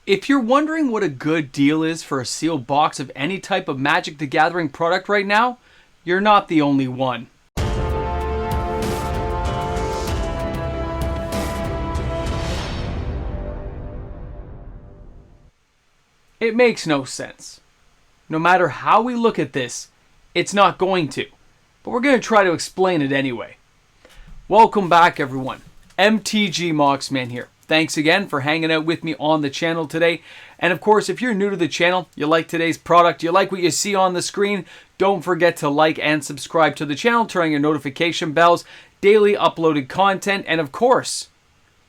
If you're wondering what a good deal is for a sealed box of any type of Magic the Gathering product right now, you're not the only one. It makes no sense. No matter how we look at this, it's not going to. But we're going to try to explain it anyway. Welcome back, everyone. MTG Moxman here. Thanks again for hanging out with me on the channel today. And of course, if you're new to the channel, you like today's product, you like what you see on the screen, don't forget to like and subscribe to the channel, turn on your notification bells, daily uploaded content, and of course,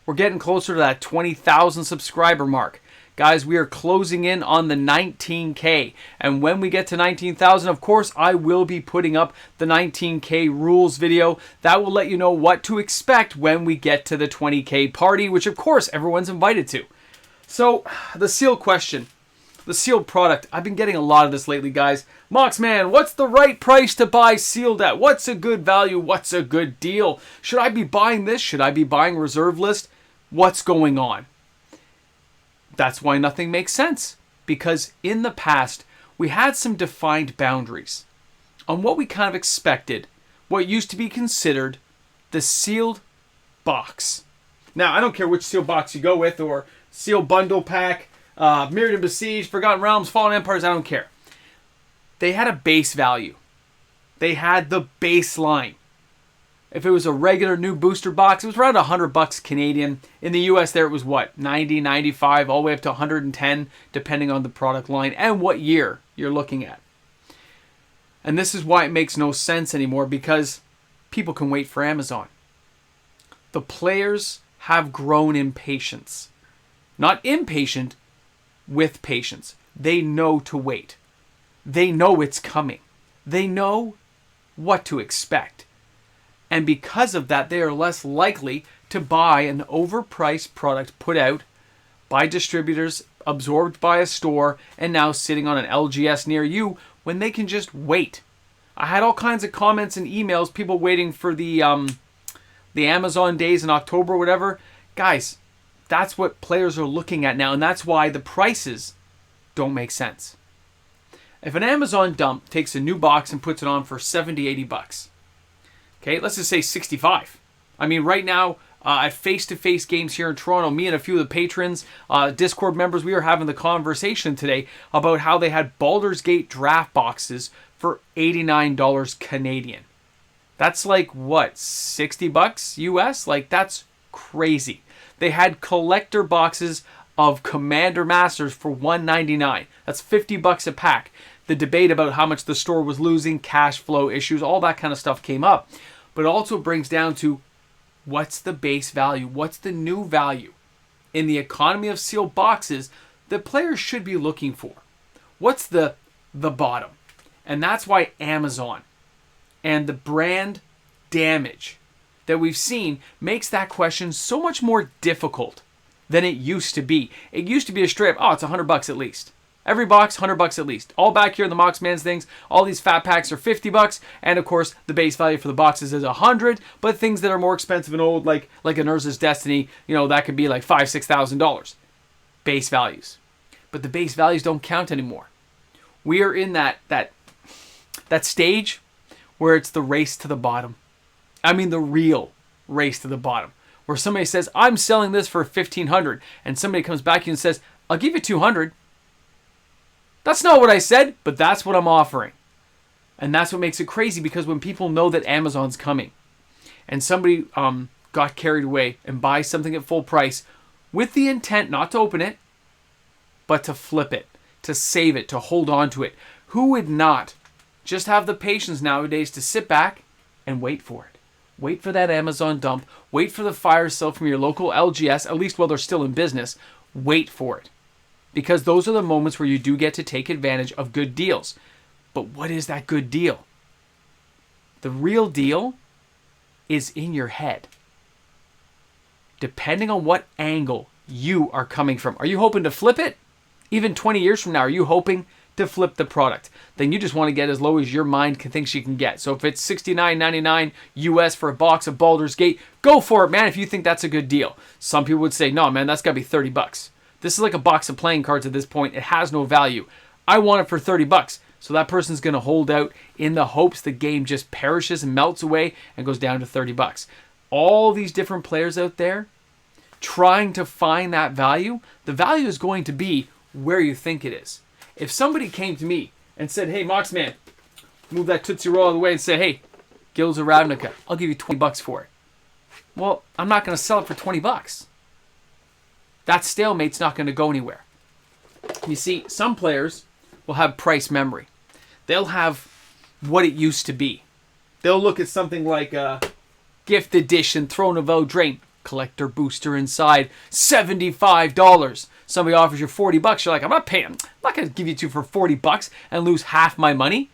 we're getting closer to that 20,000 subscriber mark. Guys, we are closing in on the 19K. And when we get to 19,000, of course, I will be putting up the 19K rules video. That will let you know what to expect when we get to the 20K party, which of course everyone's invited to. So, the sealed question. The sealed product. I've been getting a lot of this lately, guys. Moxman, what's the right price to buy sealed at? What's a good value? What's a good deal? Should I be buying this? Should I be buying reserve list? What's going on? That's why nothing makes sense. Because in the past, we had some defined boundaries on what we kind of expected, what used to be considered the sealed box. Now, I don't care which sealed box you go with, or sealed bundle pack, Mirrored and Besieged, Forgotten Realms, Fallen Empires, I don't care. They had a base value. They had the baseline. If it was a regular new booster box, it was around $100 Canadian. In the US there it was what, 90, 95, all the way up to 110, depending on the product line and what year you're looking at. And this is why it makes no sense anymore, because people can wait for Amazon. The players have grown in patience. Not impatient, with patience. They know to wait. They know it's coming. They know what to expect. And because of that, they are less likely to buy an overpriced product put out by distributors, absorbed by a store, and now sitting on an LGS near you when they can just wait. I had all kinds of comments and emails, people waiting for the Amazon days in October or whatever. Guys, that's what players are looking at now, and that's why the prices don't make sense. If an Amazon dump takes a new box and puts it on for 70, 80 bucks, okay, let's just say 65. I mean, right now, at face-to-face games here in Toronto, me and a few of the patrons, Discord members, we were having the conversation today about how they had Baldur's Gate draft boxes for $89 Canadian. That's like, what, 60 bucks US? Like, that's crazy. They had collector boxes of Commander Masters for $199. That's 50 bucks a pack. The debate about how much the store was losing, cash flow issues, all that kind of stuff came up. But it also brings down to, what's the base value? What's the new value in the economy of sealed boxes that players should be looking for? What's the bottom? And that's why Amazon and the brand damage that we've seen makes that question so much more difficult than it used to be. It used to be a straight up, oh, it's $100 at least. Every box, $100 at least. All back here in the Moxman's things, all these fat packs are $50, and of course, the base value for the boxes is $100. But things that are more expensive and old, like an Urza's Destiny, you know, that could be like $5,000, $6,000 base values. But the base values don't count anymore. We are in that stage where it's the race to the bottom. I mean, the real race to the bottom, where somebody says, "I'm selling this for $1,500," and somebody comes back to you and says, "I'll give you $200." That's not what I said, but that's what I'm offering. And that's what makes it crazy, because when people know that Amazon's coming and somebody got carried away and buys something at full price with the intent not to open it, but to flip it, to save it, to hold on to it, who would not just have the patience nowadays to sit back and wait for it? Wait for that Amazon dump. Wait for the fire sale from your local LGS, at least while they're still in business. Wait for it. Because those are the moments where you do get to take advantage of good deals. But what is that good deal? The real deal is in your head. Depending on what angle you are coming from. Are you hoping to flip it? Even 20 years from now, are you hoping to flip the product? Then you just want to get as low as your mind thinks you can get. So if it's $69.99 US for a box of Baldur's Gate, go for it, man, if you think that's a good deal. Some people would say, no, man, that's got to be $30. This is like a box of playing cards at this point. It has no value. I want it for 30 bucks. So that person's going to hold out in the hopes the game just perishes and melts away and goes down to 30 bucks. All these different players out there trying to find that value, the value is going to be where you think it is. If somebody came to me and said, hey, Moxman, move that Tootsie Roll out of the way and say, hey, Gills of Ravnica, I'll give you 20 bucks for it. Well, I'm not going to sell it for 20 bucks. That stalemate's not going to go anywhere. You see, some players will have price memory. They'll have what it used to be. They'll look at something like a gift edition Throne of Eldraine, collector booster inside, $75. Somebody offers you 40 bucks. You're like, I'm not going to give you two for 40 bucks and lose half my money.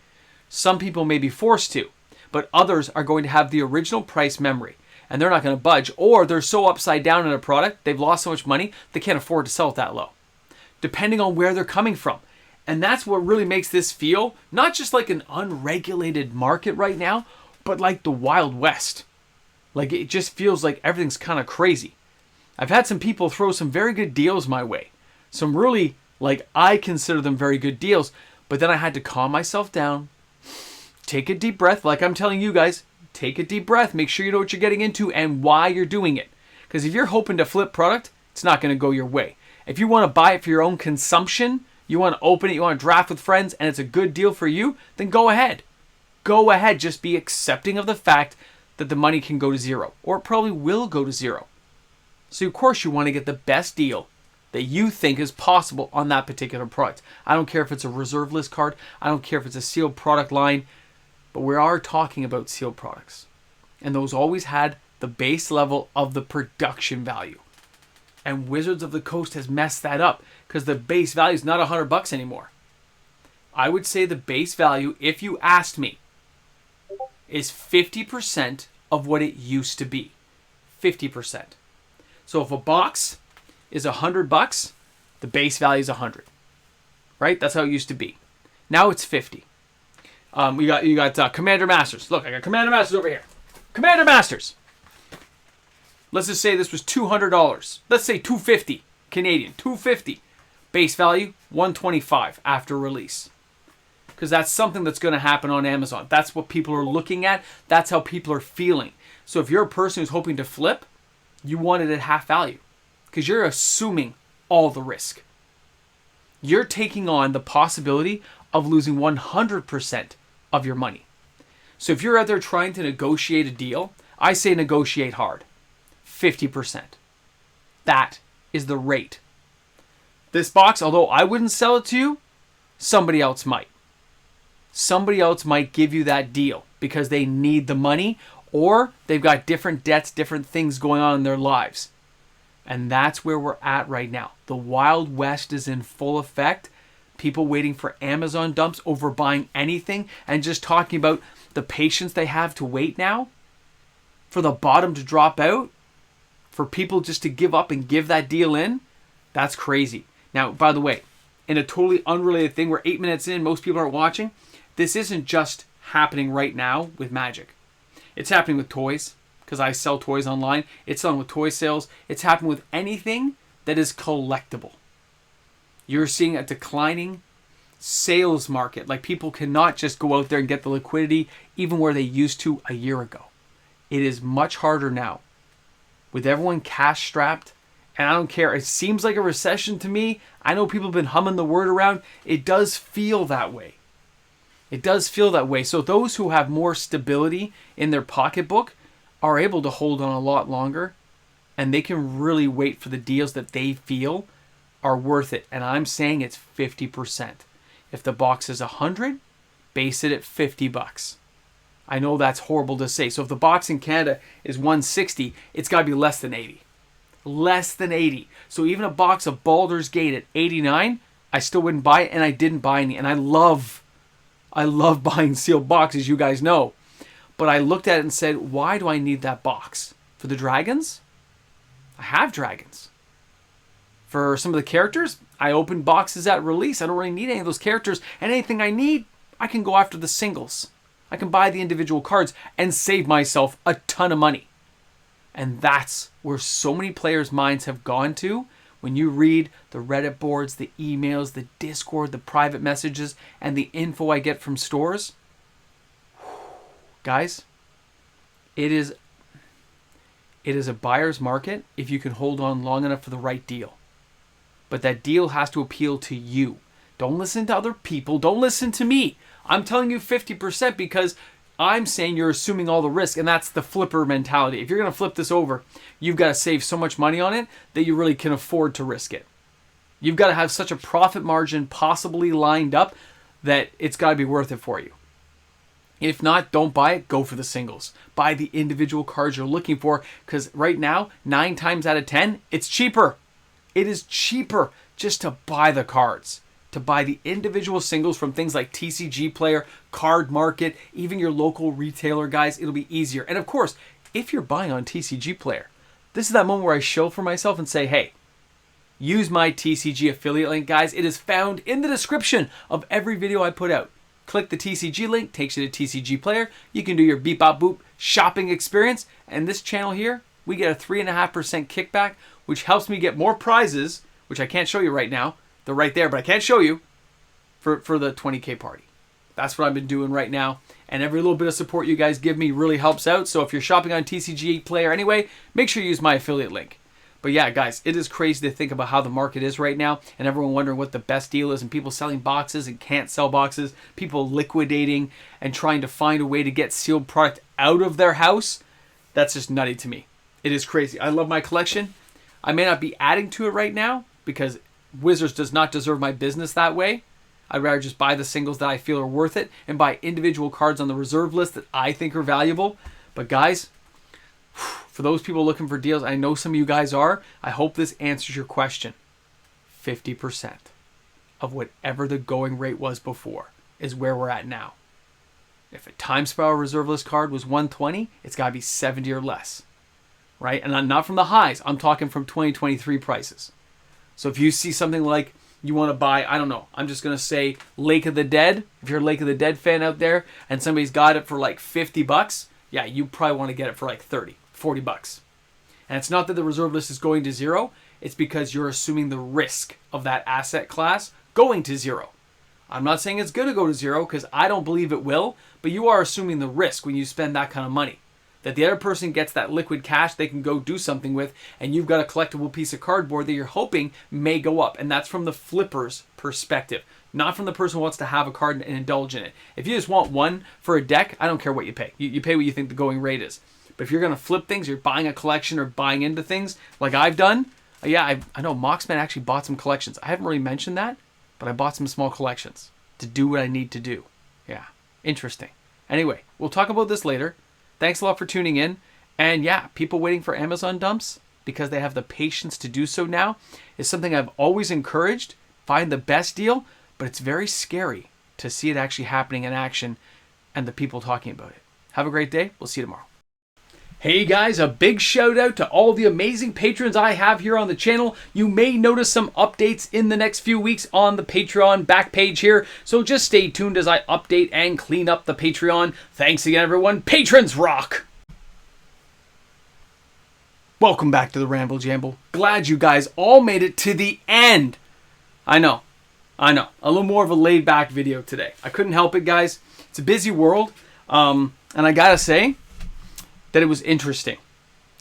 Some people may be forced to, but others are going to have the original price memory and they're not going to budge, or they're so upside down in a product, they've lost so much money, they can't afford to sell it that low, depending on where they're coming from. And that's what really makes this feel not just like an unregulated market right now, but like the Wild West. Like it just feels like everything's kind of crazy. I've had some people throw some very good deals my way. Some really, like, I consider them very good deals. But then I had to calm myself down, take a deep breath, like I'm telling you guys, take a deep breath, make sure you know what you're getting into and why you're doing it. Because if you're hoping to flip product, it's not going to go your way. If you want to buy it for your own consumption, you want to open it, you want to draft with friends, and it's a good deal for you, then go ahead. Go ahead. Just be accepting of the fact that the money can go to zero, or it probably will go to zero. So of course you want to get the best deal that you think is possible on that particular product. I don't care if it's a reserve list card. I don't care if it's a sealed product line. But we are talking about sealed products. And those always had the base level of the production value. And Wizards of the Coast has messed that up because the base value is not $100 anymore. I would say the base value, if you asked me, is 50% of what it used to be. 50%. So if a box is $100, the base value is 100. Right? That's how it used to be. Now it's 50. You got Commander Masters. Look, I got Commander Masters over here. Commander Masters. Let's just say this was $200. Let's say $250 Canadian. $250. Base value $125 after release. Because that's something that's going to happen on Amazon. That's what people are looking at. That's how people are feeling. So if you're a person who's hoping to flip, you want it at half value. Because you're assuming all the risk. You're taking on the possibility of losing 100% of your money. So if you're out there trying to negotiate a deal, I say negotiate hard. 50%. That is the rate. This box, although I wouldn't sell it to you, somebody else might. Somebody else might give you that deal because they need the money or they've got different debts, different things going on in their lives. And that's where we're at right now. The Wild West is in full effect. People waiting for Amazon dumps, overbuying anything, and just talking about the patience they have to wait now for the bottom to drop out, for people just to give up and give that deal in. That's crazy. Now, by the way, in a totally unrelated thing, we're 8 minutes in, most people aren't watching. This isn't just happening right now with Magic. It's happening with toys, because I sell toys online. It's on with toy sales. It's happening with anything that is collectible. You're seeing a declining sales market. Like people cannot just go out there and get the liquidity even where they used to a year ago. It is much harder now. With everyone cash strapped, and I don't care. It seems like a recession to me. I know people have been humming the word around. It does feel that way. It does feel that way. So those who have more stability in their pocketbook are able to hold on a lot longer, and they can really wait for the deals that they feel are worth it. And I'm saying it's 50%. If the box is 100, base it at $50. I know that's horrible to say. So if the box in Canada is 160, it's got to be less than 80. Less than 80. So even a box of Baldur's Gate at 89, I still wouldn't buy it, and I didn't buy any. And I love buying sealed boxes, you guys know. But I looked at it and said, why do I need that box? For the dragons? I have dragons. For some of the characters, I open boxes at release. I don't really need any of those characters. And anything I need, I can go after the singles. I can buy the individual cards and save myself a ton of money. And that's where so many players' minds have gone to when you read the Reddit boards, the emails, the Discord, the private messages, and the info I get from stores, guys, it is a buyer's market if you can hold on long enough for the right deal. But that deal has to appeal to you. Don't listen to other people. Don't listen to me. I'm telling you 50% because I'm saying you're assuming all the risk, and that's the flipper mentality. If you're going to flip this over, you've got to save so much money on it that you really can afford to risk it. You've got to have such a profit margin possibly lined up that it's got to be worth it for you. If not, don't buy it. Go for the singles. Buy the individual cards you're looking for, because right now, 9 times out of 10, it's cheaper. It is cheaper just to buy the cards. To buy the individual singles from things like TCG Player, Card Market, even your local retailer, guys, it'll be easier. And of course, if you're buying on TCG Player, this is that moment where I show for myself and say, hey, use my TCG affiliate link, guys. It is found in the description of every video I put out. Click the TCG link, takes you to TCG Player. You can do your beep bop boop shopping experience. And this channel here, we get a 3.5% kickback, which helps me get more prizes, which I can't show you right now. They're right there, but I can't show you for the 20K party. That's what I've been doing right now. And every little bit of support you guys give me really helps out. So if you're shopping on TCG Player anyway, make sure you use my affiliate link. But yeah, guys, it is crazy to think about how the market is right now and everyone wondering what the best deal is and people selling boxes and can't sell boxes, people liquidating and trying to find a way to get sealed product out of their house. That's just nutty to me. It is crazy. I love my collection. I may not be adding to it right now because Wizards does not deserve my business that way. I'd rather just buy the singles that I feel are worth it and buy individual cards on the reserve list that I think are valuable. But guys, for those people looking for deals, I know some of you guys are. I hope this answers your question. 50% of whatever the going rate was before is where we're at now. If a Time Spiral reserve list card was 120, it's got to be 70 or less. Right? And I'm not from the highs. I'm talking from 2023 prices. So if you see something like you want to buy, I don't know, I'm just going to say Lake of the Dead. If you're a Lake of the Dead fan out there and somebody's got it for like $50, yeah, you probably want to get it for like 30, $40. And it's not that the reserve list is going to zero. It's because you're assuming the risk of that asset class going to zero. I'm not saying it's going to go to zero because I don't believe it will, but you are assuming the risk when you spend that kind of money. That the other person gets that liquid cash they can go do something with, and you've got a collectible piece of cardboard that you're hoping may go up. And that's from the flipper's perspective, not from the person who wants to have a card and indulge in it. If you just want one for a deck, I don't care what you pay. You pay what you think the going rate is. But if you're going to flip things, you're buying a collection or buying into things like I've done. Yeah, I know Moxman actually bought some collections. I haven't really mentioned that, but I bought some small collections to do what I need to do. Yeah, interesting. Anyway, we'll talk about this later. Thanks a lot for tuning in. And yeah, people waiting for Amazon dumps because they have the patience to do so now is something I've always encouraged. Find the best deal, but it's very scary to see it actually happening in action and the people talking about it. Have a great day. We'll see you tomorrow. Hey guys, a big shout out to all the amazing patrons I have here on the channel. You may notice some updates in the next few weeks on the Patreon back page here, so just stay tuned as I update and clean up the Patreon. Thanks again, everyone. Patrons rock! Welcome back to the Ramble Jamble. Glad you guys all made it to the end. I know. A little more of a laid back video today. I couldn't help it, guys. It's a busy world, and I gotta say that it was interesting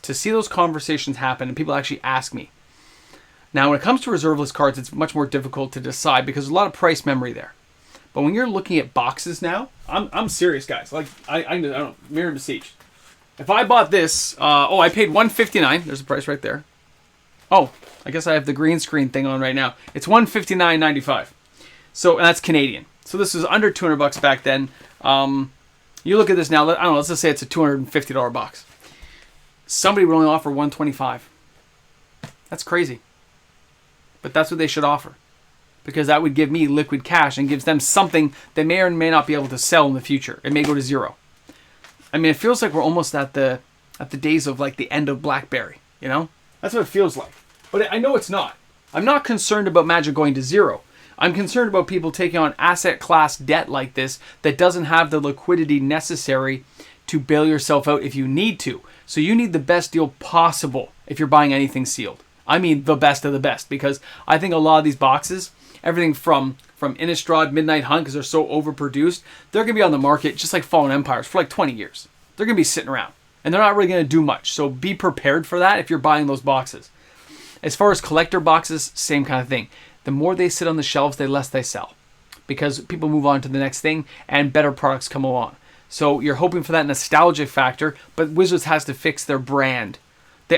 to see those conversations happen and people actually ask me. Now, when it comes to reserve list cards, it's much more difficult to decide because there's a lot of price memory there. But when you're looking at boxes now, I'm serious, guys. Like, I don't know, Mirror Besieged. If I bought this, I paid $159. There's the price right there. Oh, I guess I have the green screen thing on right now. It's $159.95. So, and that's Canadian. So this was under $200 back then. You look at this now, I don't know, let's just say it's a $250 box. Somebody would only offer $125. That's crazy. But that's what they should offer. Because that would give me liquid cash and gives them something they may or may not be able to sell in the future. It may go to zero. I mean, it feels like we're almost at the days of like the end of BlackBerry, you know? That's what it feels like. But I know it's not. I'm not concerned about Magic going to zero. I'm concerned about people taking on asset class debt like this that doesn't have the liquidity necessary to bail yourself out if you need to. So you need the best deal possible if you're buying anything sealed. I mean the best of the best, because I think a lot of these boxes, everything from Innistrad, Midnight Hunt, because they're so overproduced, they're going to be on the market just like Fallen Empires for like 20 years. They're going to be sitting around, and they're not really going to do much. So be prepared for that if you're buying those boxes. As far as collector boxes, same kind of thing. The more they sit on the shelves, the less they sell, because people move on to the next thing and better products come along. So you're hoping for that nostalgia factor, but Wizards has to fix their brand.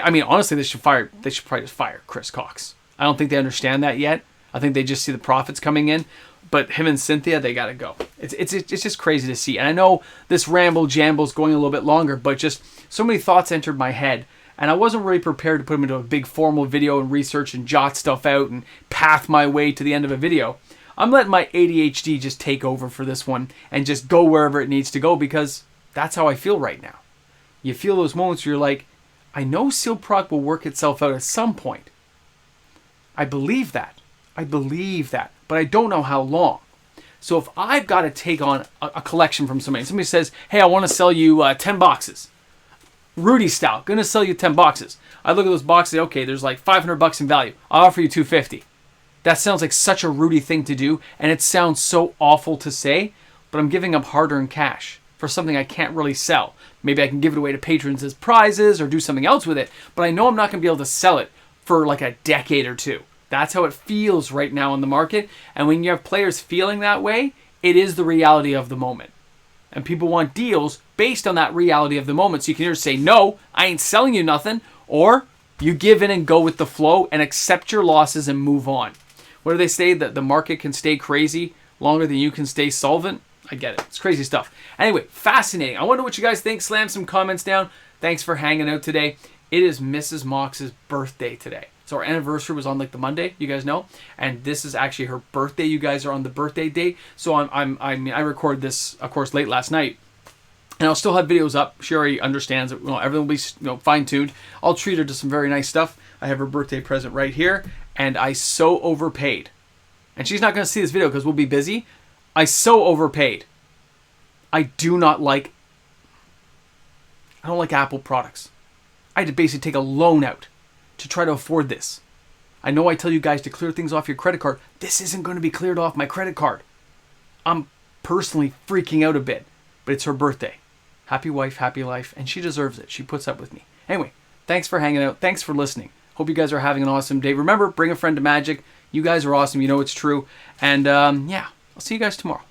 Honestly, they should probably just fire Chris Cox. I don't think they understand that yet. I think they just see the profits coming in. But him and Cynthia, they got to go. It's just crazy to see. And I know this ramble jamble's going a little bit longer, but just so many thoughts entered my head. And I wasn't really prepared to put them into a big formal video and research and jot stuff out and path my way to the end of a video. I'm letting my ADHD just take over for this one and just go wherever it needs to go, because that's how I feel right now. You feel those moments where you're like, I know sealed product will work itself out at some point. I believe that. But I don't know how long. So if I've got to take on a collection from somebody says, hey, I want to sell you 10 boxes. Rudy style, going to sell you 10 boxes. I look at those boxes, okay, there's like $500 in value. I'll offer you $250. That sounds like such a Rudy thing to do, and it sounds so awful to say, but I'm giving up hard-earned cash for something I can't really sell. Maybe I can give it away to patrons as prizes or do something else with it, but I know I'm not going to be able to sell it for like a decade or two. That's how it feels right now in the market, and when you have players feeling that way, it is the reality of the moment. And people want deals based on that reality of the moment. So you can either say, no, I ain't selling you nothing, or you give in and go with the flow and accept your losses and move on. What do they say? That the market can stay crazy longer than you can stay solvent? I get it. It's crazy stuff. Anyway, fascinating. I wonder what you guys think. Slam some comments down. Thanks for hanging out today. It is Mrs. Mox's birthday today. So our anniversary was on like the Monday, you guys know, and this is actually her birthday. You guys are on the birthday date. So I recorded this, of course, late last night, and I'll still have videos up. She already understands that, everything will be fine-tuned. I'll treat her to some very nice stuff. I have her birthday present right here, and I so overpaid. And she's not going to see this video because we'll be busy. I so overpaid. I don't like Apple products. I had to basically take a loan out to try to afford this. I know I tell you guys to clear things off your credit card. This isn't going to be cleared off my credit card. I'm personally freaking out a bit, but it's her birthday. Happy wife, happy life, and she deserves it. She puts up with me. Anyway, thanks for hanging out. Thanks for listening. Hope you guys are having an awesome day. Remember, bring a friend to Magic. You guys are awesome. You know it's true. And yeah, I'll see you guys tomorrow.